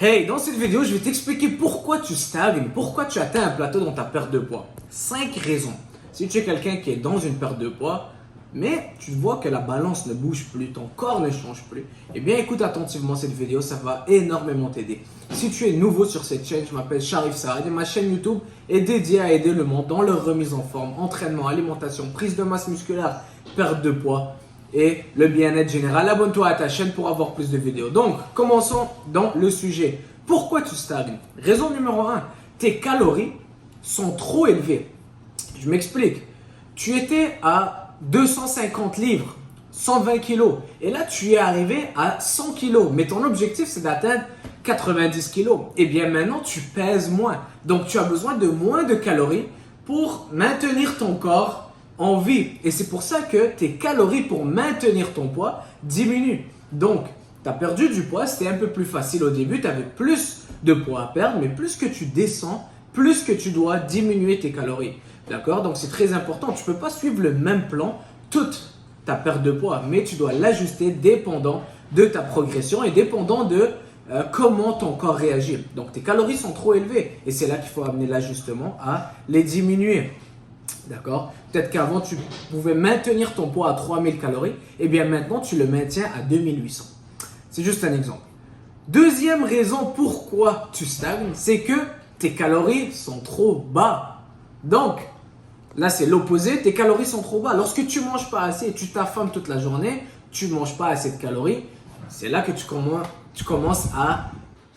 Hey, dans cette vidéo, je vais t'expliquer pourquoi tu stagnes, pourquoi tu atteins un plateau dans ta perte de poids. 5 raisons. Si tu es quelqu'un qui est dans une perte de poids, mais tu vois que la balance ne bouge plus, ton corps ne change plus, eh bien écoute attentivement cette vidéo, ça va énormément t'aider. Si tu es nouveau sur cette chaîne, je m'appelle Sharif Saad et ma chaîne YouTube est dédiée à aider le monde dans leur remise en forme, entraînement, alimentation, prise de masse musculaire, perte de poids et le bien-être général. Abonne-toi à ta chaîne pour avoir plus de vidéos. Donc, commençons dans le sujet. Pourquoi tu stagnes? Raison numéro 1, tes calories sont trop élevées. Je m'explique. Tu étais à 250 livres, 120 kilos, et là tu es arrivé à 100 kilos, mais ton objectif c'est d'atteindre 90 kilos. Et bien maintenant tu pèses moins, donc tu as besoin de moins de calories pour maintenir ton corps en vie. Et c'est pour ça que tes calories pour maintenir ton poids diminuent. Donc, tu as perdu du poids, c'était un peu plus facile au début, tu avais plus de poids à perdre, mais plus que tu descends, plus que tu dois diminuer tes calories. D'accord? Donc, c'est très important. Tu ne peux pas suivre le même plan toute ta perte de poids, mais tu dois l'ajuster dépendant de ta progression et dépendant de comment ton corps réagit. Donc, tes calories sont trop élevées et c'est là qu'il faut amener l'ajustement à les diminuer. D'accord? Peut-être qu'avant, tu pouvais maintenir ton poids à 3000 calories. Et bien maintenant, tu le maintiens à 2800. C'est juste un exemple. Deuxième raison pourquoi tu stagnes, c'est que tes calories sont trop bas. Donc, là, c'est l'opposé. Tes calories sont trop bas. Lorsque tu ne manges pas assez et tu t'affames toute la journée, tu ne manges pas assez de calories. C'est là que tu commences à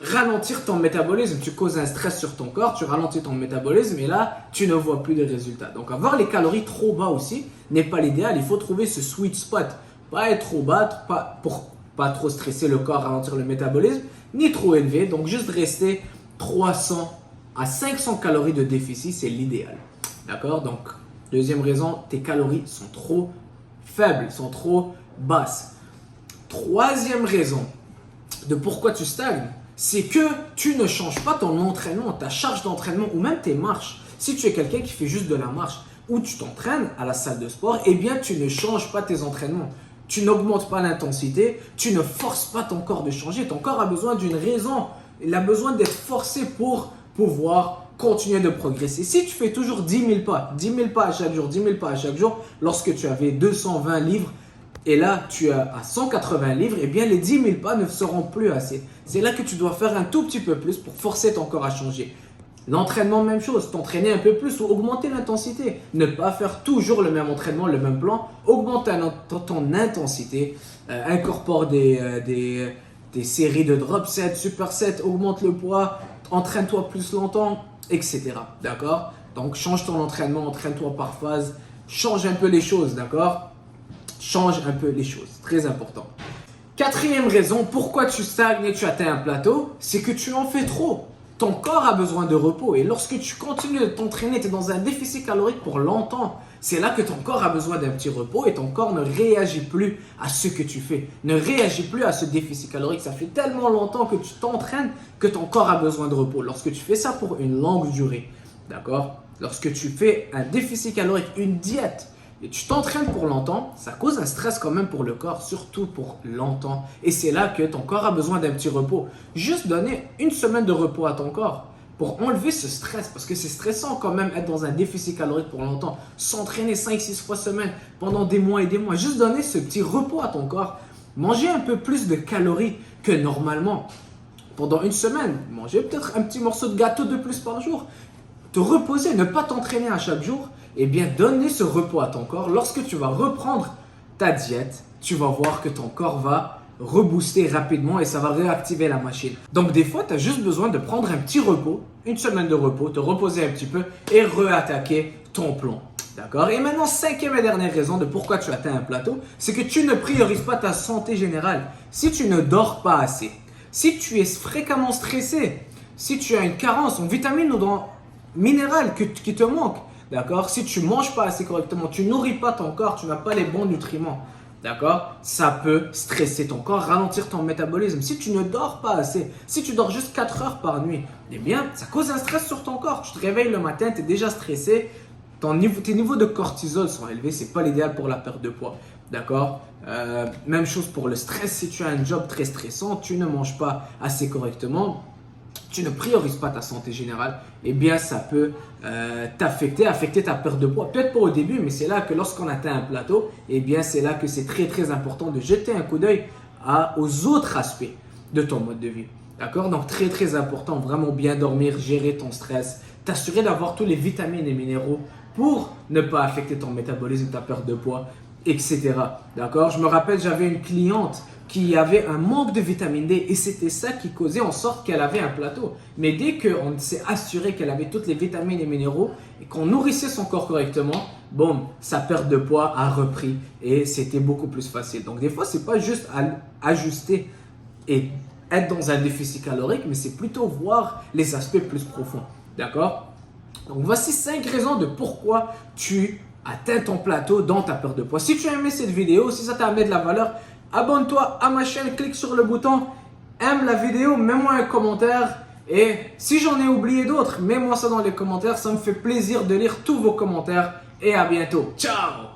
ralentir ton métabolisme, tu causes un stress sur ton corps, tu ralentis ton métabolisme et là, tu ne vois plus de résultats. Donc, avoir les calories trop bas aussi n'est pas l'idéal. Il faut trouver ce sweet spot. Pas être trop bas pour pas trop stresser le corps, ralentir le métabolisme, ni trop élevé. Donc, juste rester 300 à 500 calories de déficit, c'est l'idéal. D'accord? Donc, deuxième raison, tes calories sont trop faibles, sont trop basses. Troisième raison de pourquoi tu stagnes, c'est que tu ne changes pas ton entraînement, ta charge d'entraînement ou même tes marches. Si tu es quelqu'un qui fait juste de la marche ou tu t'entraînes à la salle de sport, eh bien tu ne changes pas tes entraînements. Tu n'augmentes pas l'intensité, tu ne forces pas ton corps de changer. Ton corps a besoin d'une raison, il a besoin d'être forcé pour pouvoir continuer de progresser. Si tu fais toujours 10 000 pas à chaque jour, 10 000 pas à chaque jour, lorsque tu avais 220 livres, et là, tu es à 180 livres, eh bien les 10 000 pas ne seront plus assez. C'est là que tu dois faire un tout petit peu plus pour forcer ton corps à changer. L'entraînement, même chose, t'entraîner un peu plus ou augmenter l'intensité. Ne pas faire toujours le même entraînement, le même plan. Augmente ton intensité, incorpore des séries de drop sets, super sets, augmente le poids, entraîne-toi plus longtemps, etc. D'accord? Donc change ton entraînement, entraîne-toi par phase, change un peu les choses, d'accord? Change un peu les choses, très important. Quatrième raison, pourquoi tu stagnes et tu atteins un plateau, c'est que tu en fais trop. Ton corps a besoin de repos et lorsque tu continues de t'entraîner, tu es dans un déficit calorique pour longtemps. C'est là que ton corps a besoin d'un petit repos et ton corps ne réagit plus à ce que tu fais. Ne réagit plus à ce déficit calorique. Ça fait tellement longtemps que tu t'entraînes que ton corps a besoin de repos. Lorsque tu fais ça pour une longue durée, d'accord? Lorsque tu fais un déficit calorique, une diète, et tu t'entraînes pour longtemps, ça cause un stress quand même pour le corps, surtout pour longtemps. Et c'est là que ton corps a besoin d'un petit repos. Juste donner une semaine de repos à ton corps pour enlever ce stress. Parce que c'est stressant quand même être dans un déficit calorique pour longtemps. S'entraîner 5-6 fois semaine pendant des mois et des mois. Juste donner ce petit repos à ton corps. Manger un peu plus de calories que normalement. Pendant une semaine, manger peut-être un petit morceau de gâteau de plus par jour. Te reposer, ne pas t'entraîner à chaque jour. Eh bien, donner ce repos à ton corps. Lorsque tu vas reprendre ta diète, tu vas voir que ton corps va rebooster rapidement et ça va réactiver la machine. Donc, des fois, tu as juste besoin de prendre un petit repos, une semaine de repos, te reposer un petit peu et réattaquer ton plan. D'accord? Et maintenant, cinquième et dernière raison de pourquoi tu atteins un plateau, c'est que tu ne priorises pas ta santé générale. Si tu ne dors pas assez, si tu es fréquemment stressé, si tu as une carence en vitamines ou en minérales qui te manquent, d'accord? Si tu ne manges pas assez correctement, tu nourris pas ton corps, tu n'as pas les bons nutriments, d'accord? Ça peut stresser ton corps, ralentir ton métabolisme. Si tu ne dors pas assez, si tu dors juste 4 heures par nuit, eh bien, ça cause un stress sur ton corps. Tu te réveilles le matin, tu es déjà stressé, tes niveaux de cortisol sont élevés, ce n'est pas l'idéal pour la perte de poids, d'accord? Même chose pour le stress, si tu as un job très stressant, tu ne manges pas assez correctement, tu ne priorises pas ta santé générale, eh bien ça peut affecter ta perte de poids. Peut-être pas au début, mais c'est là que lorsqu'on atteint un plateau, eh bien c'est là que c'est très très important de jeter un coup d'œil aux autres aspects de ton mode de vie. D'accord? Donc très très important, vraiment bien dormir, gérer ton stress, t'assurer d'avoir tous les vitamines et minéraux pour ne pas affecter ton métabolisme, ta perte de poids, etc. D'accord? Je me rappelle, j'avais une cliente qui avait un manque de vitamine D et c'était ça qui causait en sorte qu'elle avait un plateau. Mais dès qu'on s'est assuré qu'elle avait toutes les vitamines et minéraux et qu'on nourrissait son corps correctement, bon, sa perte de poids a repris et c'était beaucoup plus facile. Donc des fois, c'est pas juste ajuster et être dans un déficit calorique, mais c'est plutôt voir les aspects plus profonds. D'accord? Donc voici 5 raisons de pourquoi tu atteins ton plateau dans ta perte de poids. Si tu as aimé cette vidéo, si ça t'a amené de la valeur, abonne-toi à ma chaîne, clique sur le bouton, aime la vidéo, mets-moi un commentaire. Et si j'en ai oublié d'autres, mets-moi ça dans les commentaires. Ça me fait plaisir de lire tous vos commentaires. Et à bientôt. Ciao!